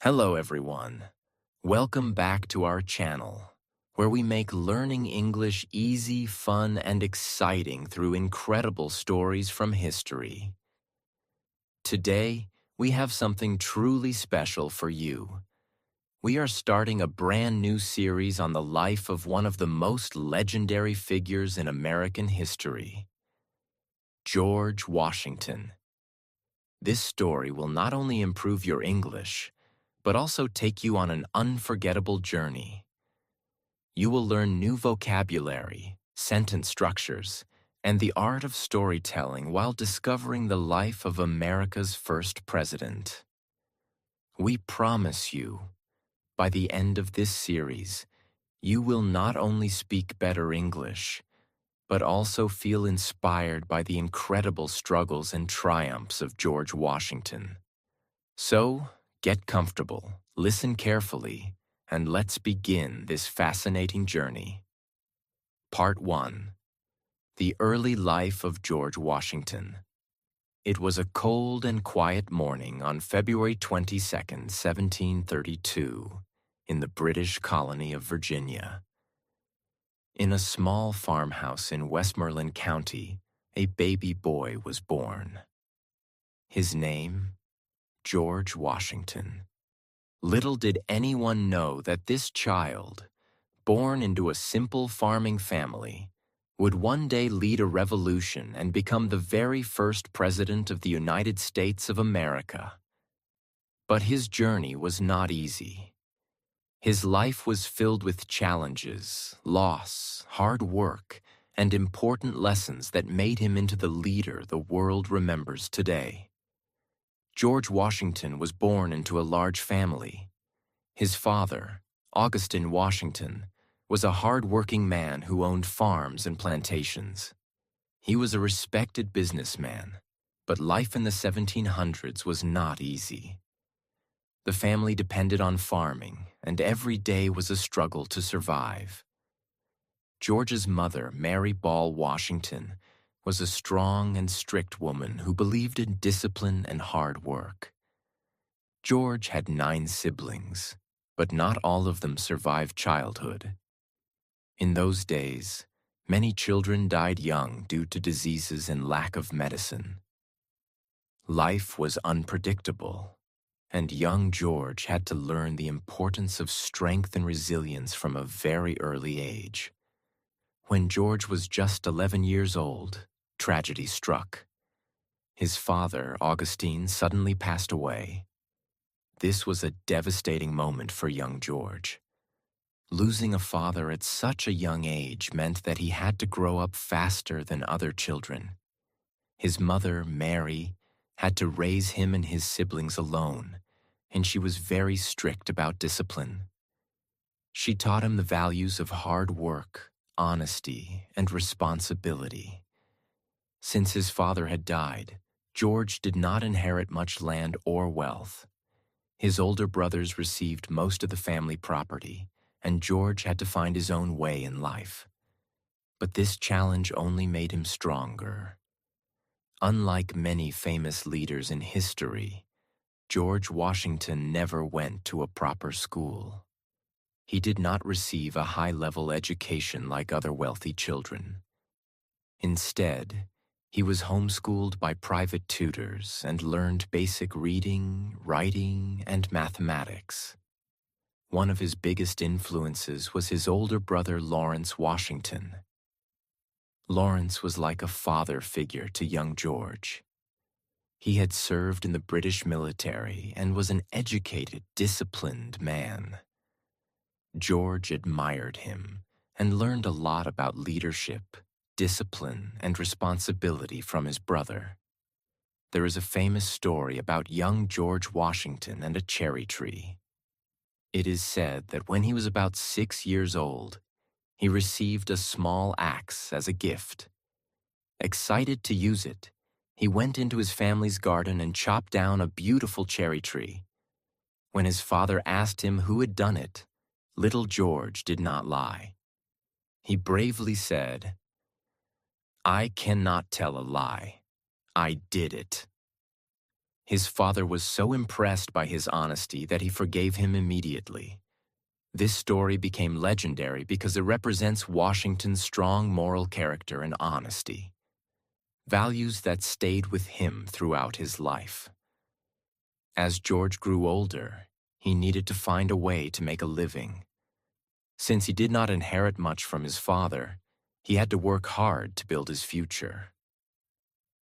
Hello, everyone. Welcome back to our channel, where we make learning English easy, fun, and exciting through incredible stories from history. Today, we have something truly special for you. We are starting a brand new series on the life of one of the most legendary figures in American history, George Washington. This story will not only improve your English, but also take you on an unforgettable journey. You will learn new vocabulary, sentence structures, and the art of storytelling while discovering the life of America's first president. We promise you, by the end of this series, you will not only speak better English, but also feel inspired by the incredible struggles and triumphs of George Washington. So, get comfortable, listen carefully, and let's begin this fascinating journey. Part 1. The Early Life of George Washington. It was a cold and quiet morning on February 22nd, 1732, in the British colony of Virginia. In a small farmhouse in Westmoreland County, a baby boy was born. His name? George Washington. Little did anyone know that this child, born into a simple farming family, would one day lead a revolution and become the very first president of the United States of America. But his journey was not easy. His life was filled with challenges, loss, hard work, and important lessons that made him into the leader the world remembers today. George Washington was born into a large family. His father, Augustine Washington, was a hard-working man who owned farms and plantations. He was a respected businessman, but life in the 1700s was not easy. The family depended on farming, and every day was a struggle to survive. George's mother, Mary Ball Washington, was a strong and strict woman who believed in discipline and hard work. George had 9 siblings, but not all of them survived childhood. In those days, many children died young due to diseases and lack of medicine. Life was unpredictable, and young George had to learn the importance of strength and resilience from a very early age. When George was just 11 years old, tragedy struck. His father, Augustine, suddenly passed away. This was a devastating moment for young George. Losing a father at such a young age meant that he had to grow up faster than other children. His mother, Mary, had to raise him and his siblings alone, and she was very strict about discipline. She taught him the values of hard work, honesty, and responsibility. Since his father had died, George did not inherit much land or wealth. His older brothers received most of the family property, and George had to find his own way in life. But this challenge only made him stronger. Unlike many famous leaders in history, George Washington never went to a proper school. He did not receive a high-level education like other wealthy children. Instead, he was homeschooled by private tutors and learned basic reading, writing, and mathematics. One of his biggest influences was his older brother Lawrence Washington. Lawrence was like a father figure to young George. He had served in the British military and was an educated, disciplined man. George admired him and learned a lot about leadership, discipline, and responsibility from his brother. There is a famous story about young George Washington and a cherry tree. It is said that when he was about 6 years old, he received a small axe as a gift. Excited to use it, he went into his family's garden and chopped down a beautiful cherry tree. When his father asked him who had done it, little George did not lie. He bravely said, "I cannot tell a lie. I did it." His father was so impressed by his honesty that he forgave him immediately. This story became legendary because it represents Washington's strong moral character and honesty, values that stayed with him throughout his life. As George grew older, he needed to find a way to make a living. Since he did not inherit much from his father, he had to work hard to build his future.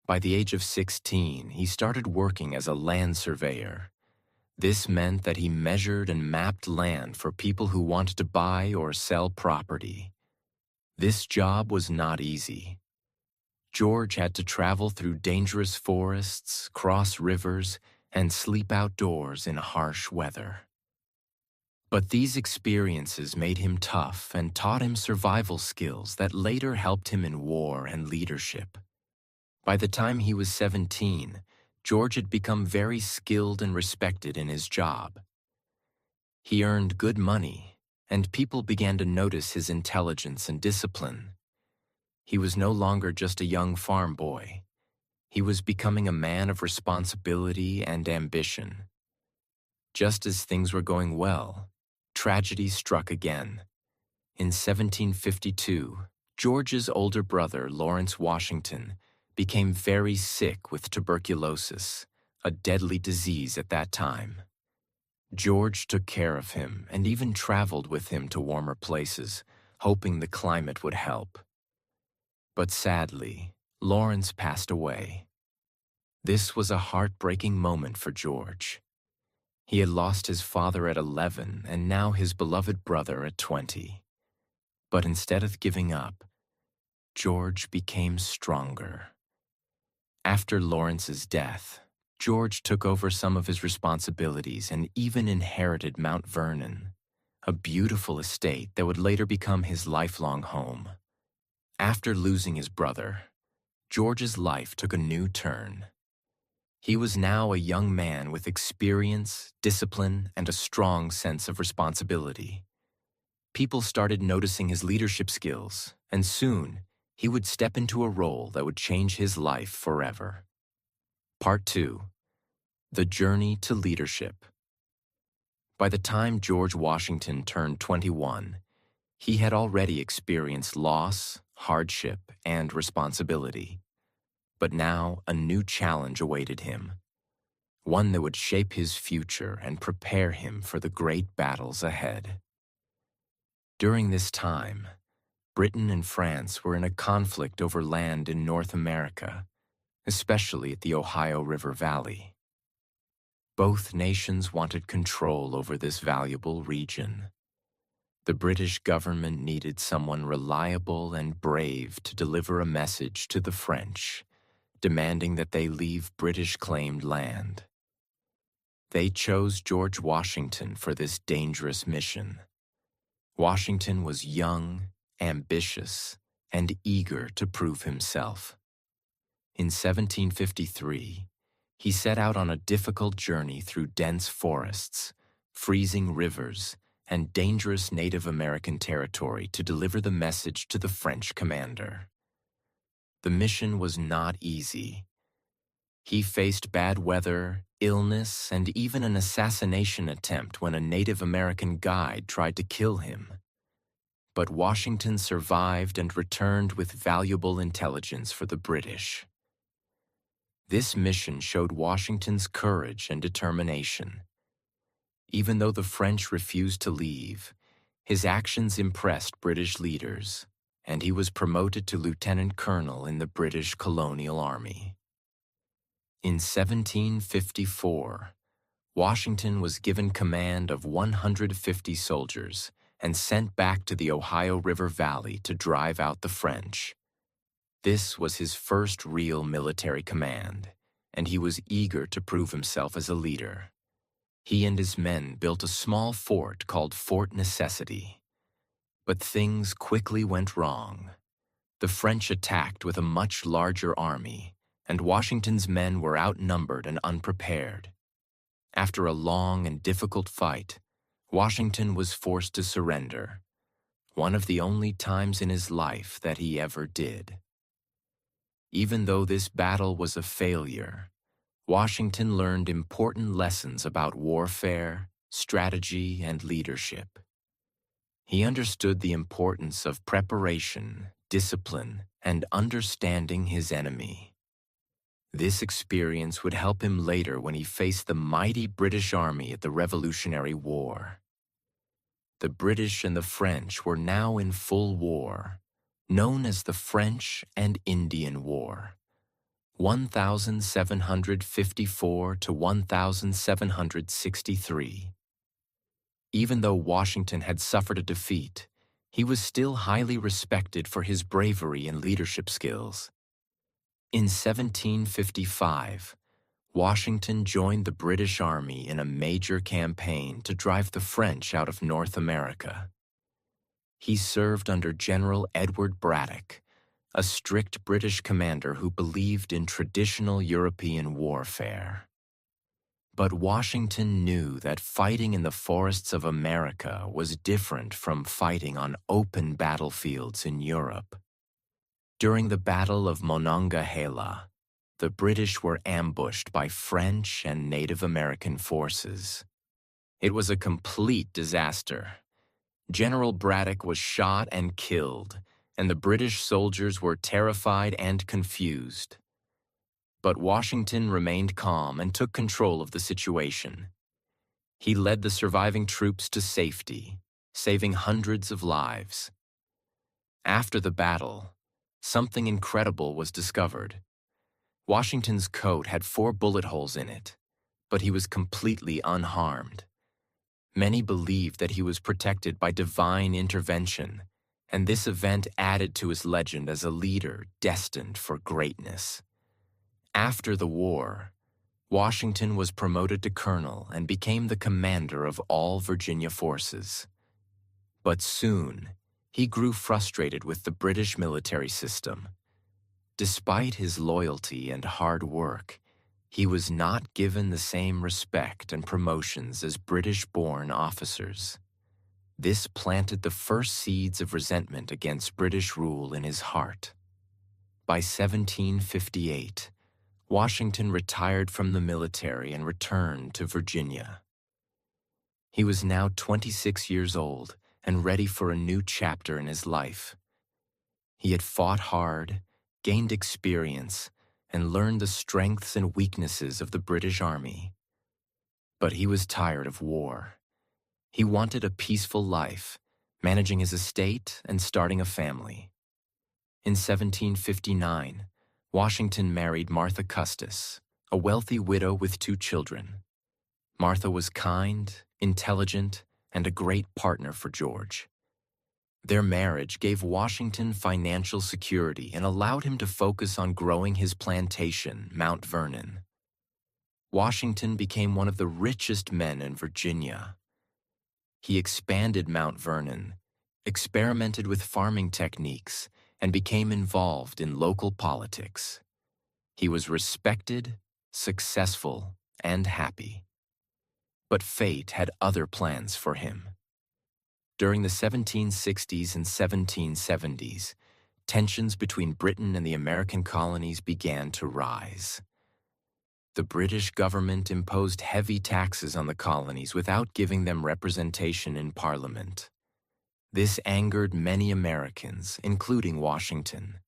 By the age of 16, he started working as a land surveyor. This meant that he measured and mapped land for people who wanted to buy or sell property. This job was not easy. George had to travel through dangerous forests, cross rivers, and sleep outdoors in harsh weather. But these experiences made him tough and taught him survival skills that later helped him in war and leadership. By the time he was 17, George had become very skilled and respected in his job. He earned good money, and people began to notice his intelligence and discipline. He was no longer just a young farm boy. He was becoming a man of responsibility and ambition. Just as things were going well, tragedy struck again. In 1752, George's older brother, Lawrence Washington, became very sick with tuberculosis, a deadly disease at that time. George took care of him and even traveled with him to warmer places, hoping the climate would help. But sadly, Lawrence passed away. This was a heartbreaking moment for George. He had lost his father at 11 and now his beloved brother at 20. But instead of giving up, George became stronger. After Lawrence's death, George took over some of his responsibilities and even inherited Mount Vernon, a beautiful estate that would later become his lifelong home. After losing his brother, George's life took a new turn. He was now a young man with experience, discipline, and a strong sense of responsibility. People started noticing his leadership skills, and soon, he would step into a role that would change his life forever. Part 2. The Journey to Leadership. By the time George Washington turned 21, he had already experienced loss, hardship, and responsibility. But now a new challenge awaited him, one that would shape his future and prepare him for the great battles ahead. During this time, Britain and France were in a conflict over land in North America, especially at the Ohio River Valley. Both nations wanted control over this valuable region. The British government needed someone reliable and brave to deliver a message to the French, demanding that they leave British-claimed land. They chose George Washington for this dangerous mission. Washington was young, ambitious, and eager to prove himself. In 1753, he set out on a difficult journey through dense forests, freezing rivers, and dangerous Native American territory to deliver the message to the French commander. The mission was not easy. He faced bad weather, illness, and even an assassination attempt when a Native American guide tried to kill him. But Washington survived and returned with valuable intelligence for the British. This mission showed Washington's courage and determination. Even though the French refused to leave, his actions impressed British leaders, and he was promoted to lieutenant colonel in the British colonial army. In 1754, Washington was given command of 150 soldiers and sent back to the Ohio River Valley to drive out the French. This was his first real military command, and he was eager to prove himself as a leader. He and his men built a small fort called Fort Necessity. But things quickly went wrong. The French attacked with a much larger army, and Washington's men were outnumbered and unprepared. After a long and difficult fight, Washington was forced to surrender, one of the only times in his life that he ever did. Even though this battle was a failure, Washington learned important lessons about warfare, strategy, and leadership. He understood the importance of preparation, discipline, and understanding his enemy. This experience would help him later when he faced the mighty British Army at the Revolutionary War. The British and the French were now in full war, known as the French and Indian War, 1754 to 1763. Even though Washington had suffered a defeat, he was still highly respected for his bravery and leadership skills. In 1755, Washington joined the British Army in a major campaign to drive the French out of North America. He served under General Edward Braddock, a strict British commander who believed in traditional European warfare. But Washington knew that fighting in the forests of America was different from fighting on open battlefields in Europe. During the Battle of Monongahela, the British were ambushed by French and Native American forces. It was a complete disaster. General Braddock was shot and killed, and the British soldiers were terrified and confused. But Washington remained calm and took control of the situation. He led the surviving troops to safety, saving hundreds of lives. After the battle, something incredible was discovered. Washington's coat had 4 bullet holes in it, but he was completely unharmed. Many believed that he was protected by divine intervention, and this event added to his legend as a leader destined for greatness. After the war, Washington was promoted to colonel and became the commander of all Virginia forces. But soon, he grew frustrated with the British military system. Despite his loyalty and hard work, he was not given the same respect and promotions as British-born officers. This planted the first seeds of resentment against British rule in his heart. By 1758, Washington retired from the military and returned to Virginia. He was now 26 years old and ready for a new chapter in his life. He had fought hard, gained experience, and learned the strengths and weaknesses of the British Army. But he was tired of war. He wanted a peaceful life, managing his estate and starting a family. In 1759, Washington married Martha Custis, a wealthy widow with 2 children. Martha was kind, intelligent, and a great partner for George. Their marriage gave Washington financial security and allowed him to focus on growing his plantation, Mount Vernon. Washington became one of the richest men in Virginia. He expanded Mount Vernon, experimented with farming techniques, and became involved in local politics. He was respected, successful, and happy. But fate had other plans for him. During the 1760s and 1770s, tensions between Britain and the American colonies began to rise. The British government imposed heavy taxes on the colonies without giving them representation in Parliament. This angered many Americans, including Washington.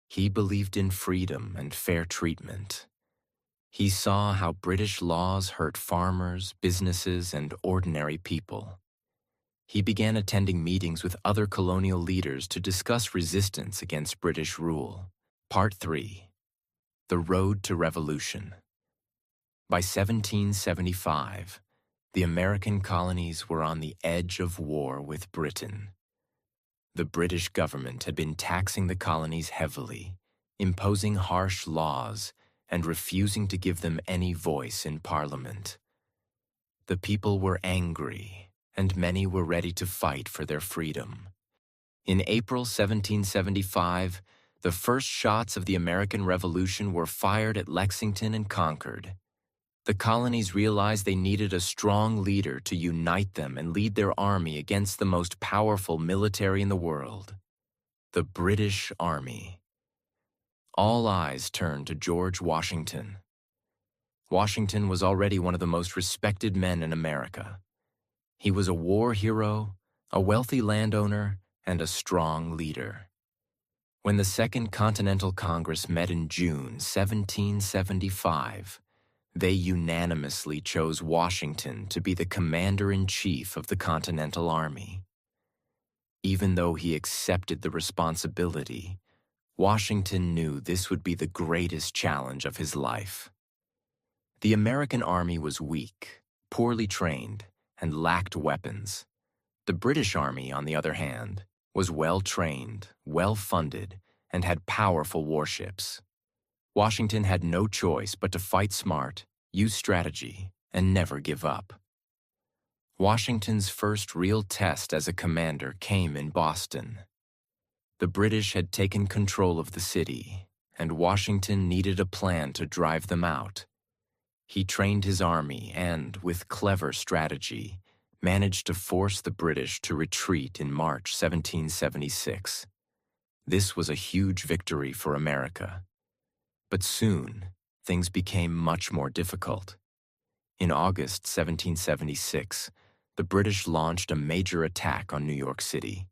He believed in freedom and fair treatment. He saw how British laws hurt farmers, businesses, and ordinary people. He began attending meetings with other colonial leaders to discuss resistance against British rule. Part 3. The Road to Revolution. By 1775, the American colonies were on the edge of war with Britain. The British government had been taxing the colonies heavily, imposing harsh laws, and refusing to give them any voice in Parliament. The people were angry, and many were ready to fight for their freedom. In April 1775, the first shots of the American Revolution were fired at Lexington and Concord. The colonies realized they needed a strong leader to unite them and lead their army against the most powerful military in the world, the British Army. All eyes turned to George Washington. Washington was already one of the most respected men in America. He was a war hero, a wealthy landowner, and a strong leader. When the Second Continental Congress met in June 1775, they unanimously chose Washington to be the commander-in-chief of the Continental Army. Even though he accepted the responsibility, Washington knew this would be the greatest challenge of his life. The American army was weak, poorly trained, and lacked weapons. The British Army, on the other hand, was well-trained, well-funded, and had powerful warships. Washington had no choice but to fight smart, use strategy, and never give up. Washington's first real test as a commander came in Boston. The British had taken control of the city, and Washington needed a plan to drive them out. He trained his army and, with clever strategy, managed to force the British to retreat in March 1776. This was a huge victory for America. But soon, things became much more difficult. In August 1776, the British launched a major attack on New York City.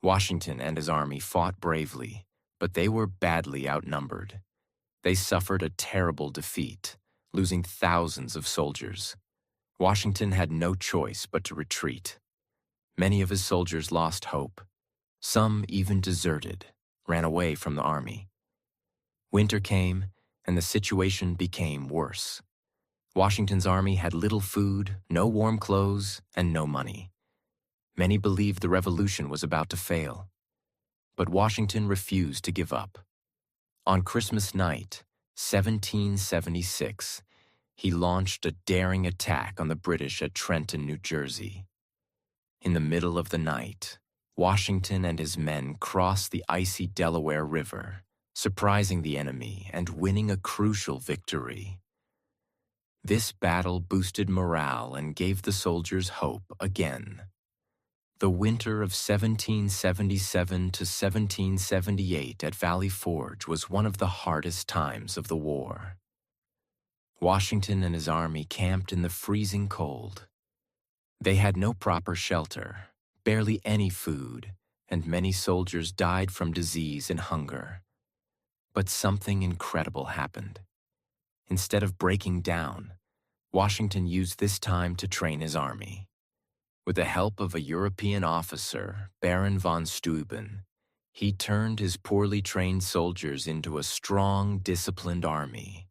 Washington and his army fought bravely, but they were badly outnumbered. They suffered a terrible defeat, losing thousands of soldiers. Washington had no choice but to retreat. Many of his soldiers lost hope. Some even deserted, ran away from the army. Winter came, and the situation became worse. Washington's army had little food, no warm clothes, and no money. Many believed the revolution was about to fail. But Washington refused to give up. On Christmas night, 1776, he launched a daring attack on the British at Trenton, New Jersey. In the middle of the night, Washington and his men crossed the icy Delaware River, surprising the enemy and winning a crucial victory. This battle boosted morale and gave the soldiers hope again. The winter of 1777 to 1778 at Valley Forge was one of the hardest times of the war. Washington and his army camped in the freezing cold. They had no proper shelter, barely any food, and many soldiers died from disease and hunger. But something incredible happened. Instead of breaking down, Washington used this time to train his army. With the help of a European officer, Baron von Steuben, he turned his poorly trained soldiers into a strong, disciplined army.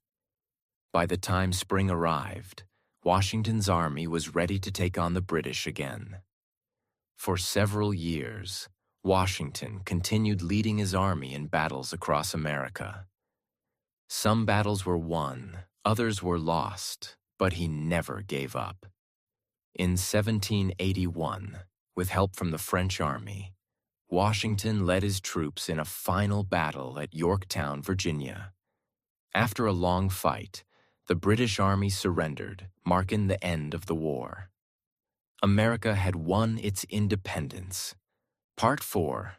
By the time spring arrived, Washington's army was ready to take on the British again. For several years, Washington continued leading his army in battles across America. Some battles were won, others were lost, but he never gave up. In 1781, with help from the French army, Washington led his troops in a final battle at Yorktown, Virginia. After a long fight, the British army surrendered, marking the end of the war. America had won its independence. Part 4.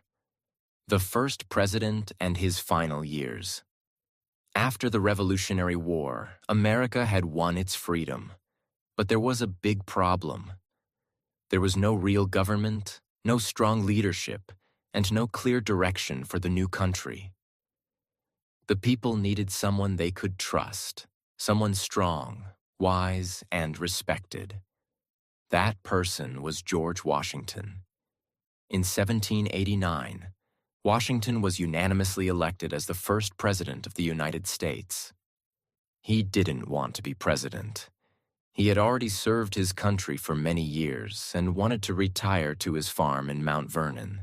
The First President and His Final Years. After the Revolutionary War, America had won its freedom. But there was a big problem. There was no real government, no strong leadership, and no clear direction for the new country. The people needed someone they could trust, someone strong, wise, and respected. That person was George Washington. In 1789, Washington was unanimously elected as the first president of the United States. He didn't want to be president. He had already served his country for many years and wanted to retire to his farm in Mount Vernon.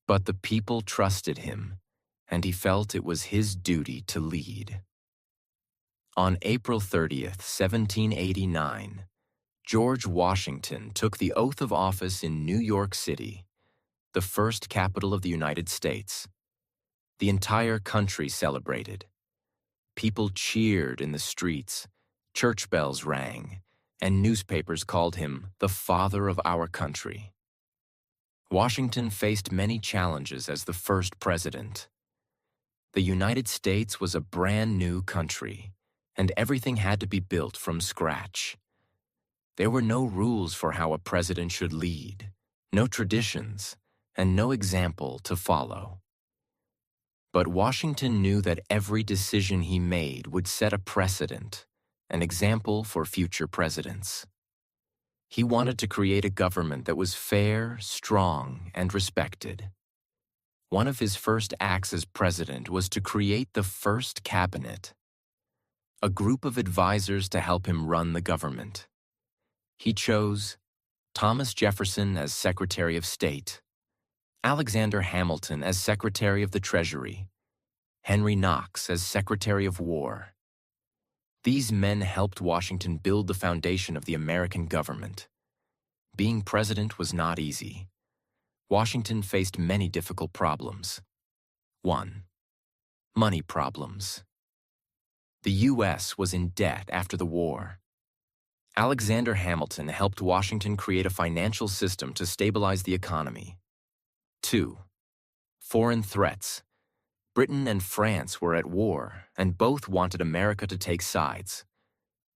But the people trusted him, and he felt it was his duty to lead. On April 30th, 1789, George Washington took the oath of office in New York City, the first capital of the United States. The entire country celebrated. People cheered in the streets, church bells rang, and newspapers called him the father of our country. Washington faced many challenges as the first president. The United States was a brand new country. and everything had to be built from scratch. There were no rules for how a president should lead, no traditions, and no example to follow. But Washington knew that every decision he made would set a precedent, an example for future presidents. He wanted to create a government that was fair, strong, and respected. One of his first acts as president was to create the first cabinet, a group of advisors to help him run the government. He chose Thomas Jefferson as Secretary of State, Alexander Hamilton as Secretary of the Treasury, Henry Knox as Secretary of War. These men helped Washington build the foundation of the American government. Being president was not easy. Washington faced many difficult problems. 1. Money problems. The U.S. was in debt after the war. Alexander Hamilton helped Washington create a financial system to stabilize the economy. 2. Foreign threats. Britain and France were at war, and both wanted America to take sides.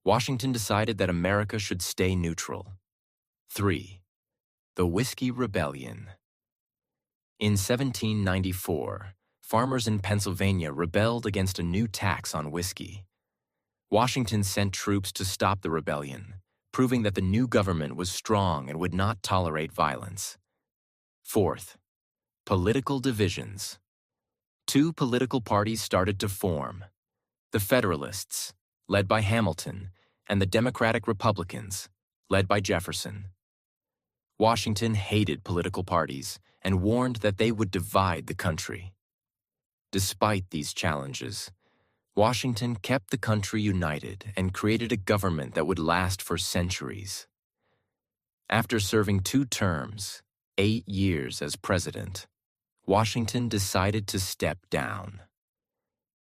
Washington decided that America should stay neutral. 3. The Whiskey Rebellion. In 1794, farmers in Pennsylvania rebelled against a new tax on whiskey. Washington sent troops to stop the rebellion, proving that the new government was strong and would not tolerate violence. 4th, political divisions. 2 political parties started to form: the Federalists, led by Hamilton, and the Democratic Republicans, led by Jefferson. Washington hated political parties and warned that they would divide the country. Despite these challenges, Washington kept the country united and created a government that would last for centuries. After serving 2 terms, 8 years as president, Washington decided to step down.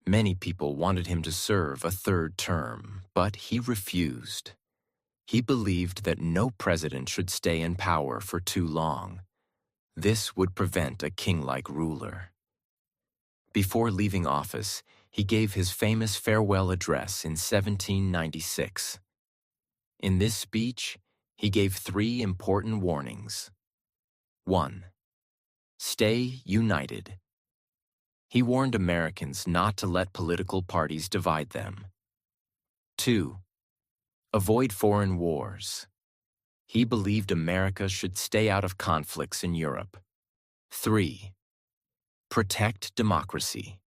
Many people wanted him to serve a 3rd term, but he refused. He believed that no president should stay in power for too long. This would prevent a king-like ruler. Before leaving office, he gave his famous farewell address in 1796. In this speech, he gave 3 important warnings. 1. Stay united. He warned Americans not to let political parties divide them. 2. Avoid foreign wars. He believed America should stay out of conflicts in Europe. 3. Protect democracy.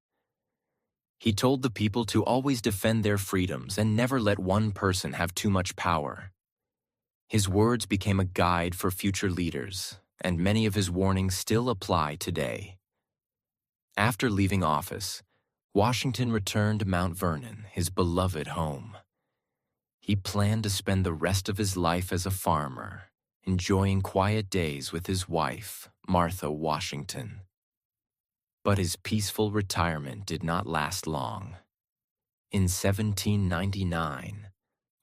He told the people to always defend their freedoms and never let one person have too much power. His words became a guide for future leaders, and many of his warnings still apply today. After leaving office, Washington returned to Mount Vernon, his beloved home. He planned to spend the rest of his life as a farmer, enjoying quiet days with his wife, Martha Washington. But his peaceful retirement did not last long. In 1799,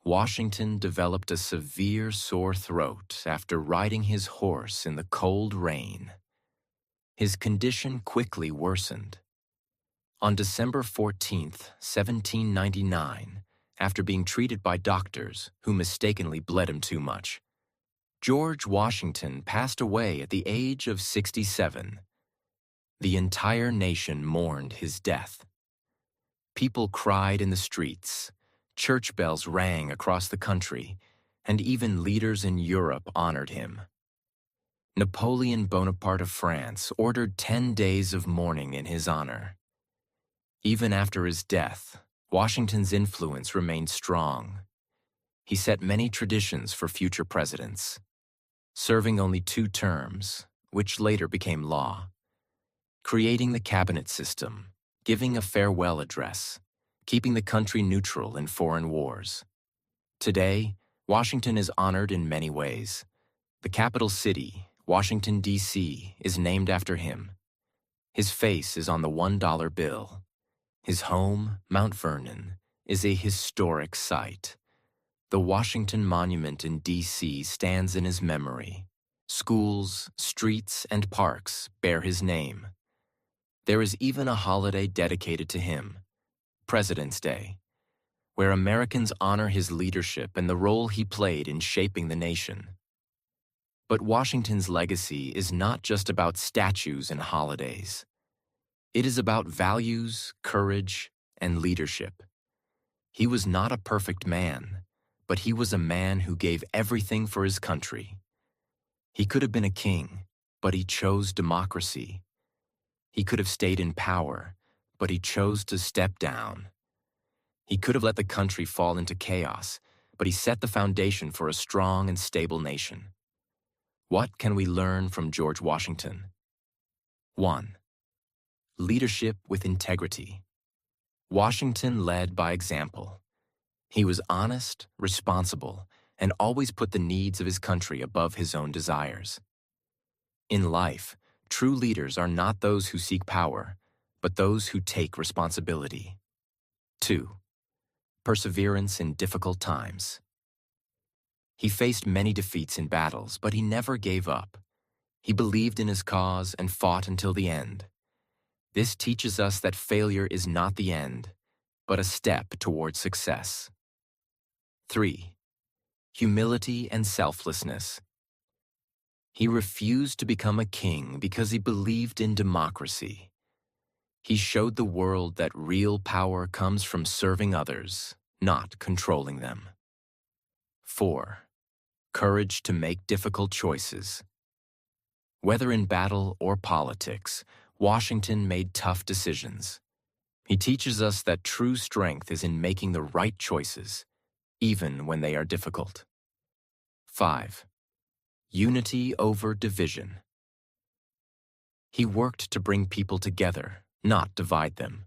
Washington developed a severe sore throat after riding his horse in the cold rain. His condition quickly worsened. On December 14, 1799, after being treated by doctors who mistakenly bled him too much, George Washington passed away at the age of 67. The entire nation mourned his death. People cried in the streets, church bells rang across the country, and even leaders in Europe honored him. Napoleon Bonaparte of France ordered 10 days of mourning in his honor. Even after his death, Washington's influence remained strong. He set many traditions for future presidents, serving only 2 terms, which later became law, creating the cabinet system, giving a farewell address, keeping the country neutral in foreign wars. Today, Washington is honored in many ways. The capital city, Washington, D.C., is named after him. His face is on the $1 bill. His home, Mount Vernon, is a historic site. The Washington Monument in D.C. stands in his memory. Schools, streets, and parks bear his name. There is even a holiday dedicated to him, President's Day, where Americans honor his leadership and the role he played in shaping the nation. But Washington's legacy is not just about statues and holidays. It is about values, courage, and leadership. He was not a perfect man, but he was a man who gave everything for his country. He could have been a king, but he chose democracy. He could have stayed in power, but he chose to step down. He could have let the country fall into chaos, but he set the foundation for a strong and stable nation. What can we learn from George Washington? 1. Leadership with integrity. Washington led by example. He was honest, responsible, and always put the needs of his country above his own desires. In life, true leaders are not those who seek power, but those who take responsibility. 2. Perseverance in difficult times. He faced many defeats in battles, but he never gave up. He believed in his cause and fought until the end. This teaches us that failure is not the end, but a step toward success. 3. Humility and selflessness. He refused to become a king because he believed in democracy. He showed the world that real power comes from serving others, not controlling them. 4. Courage to make difficult choices. Whether in battle or politics, Washington made tough decisions. He teaches us that true strength is in making the right choices, even when they are difficult. 5. Unity over division. He worked to bring people together, not divide them.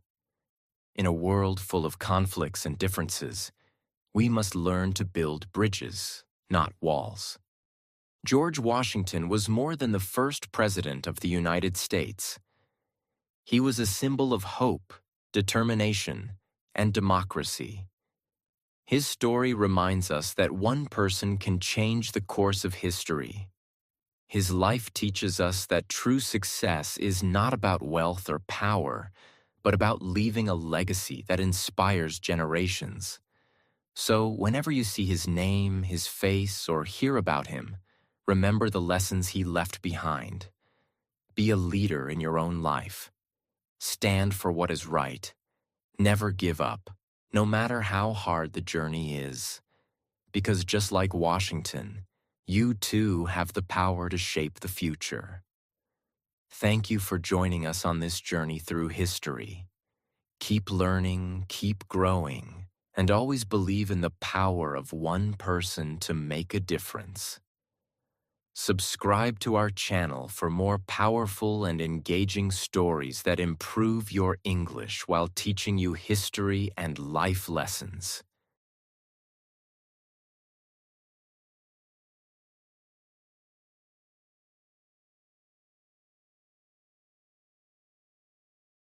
In a world full of conflicts and differences, we must learn to build bridges, not walls. George Washington was more than the first president of the United States. He was a symbol of hope, determination, and democracy. His story reminds us that one person can change the course of history. His life teaches us that true success is not about wealth or power, but about leaving a legacy that inspires generations. So, whenever you see his name, his face, or hear about him, remember the lessons he left behind. Be a leader in your own life. Stand for what is right. Never give up, no matter how hard the journey is. Because just like Washington, you too have the power to shape the future. Thank you for joining us on this journey through history. Keep learning, keep growing, and always believe in the power of one person to make a difference. Subscribe to our channel for more powerful and engaging stories that improve your English while teaching you history and life lessons.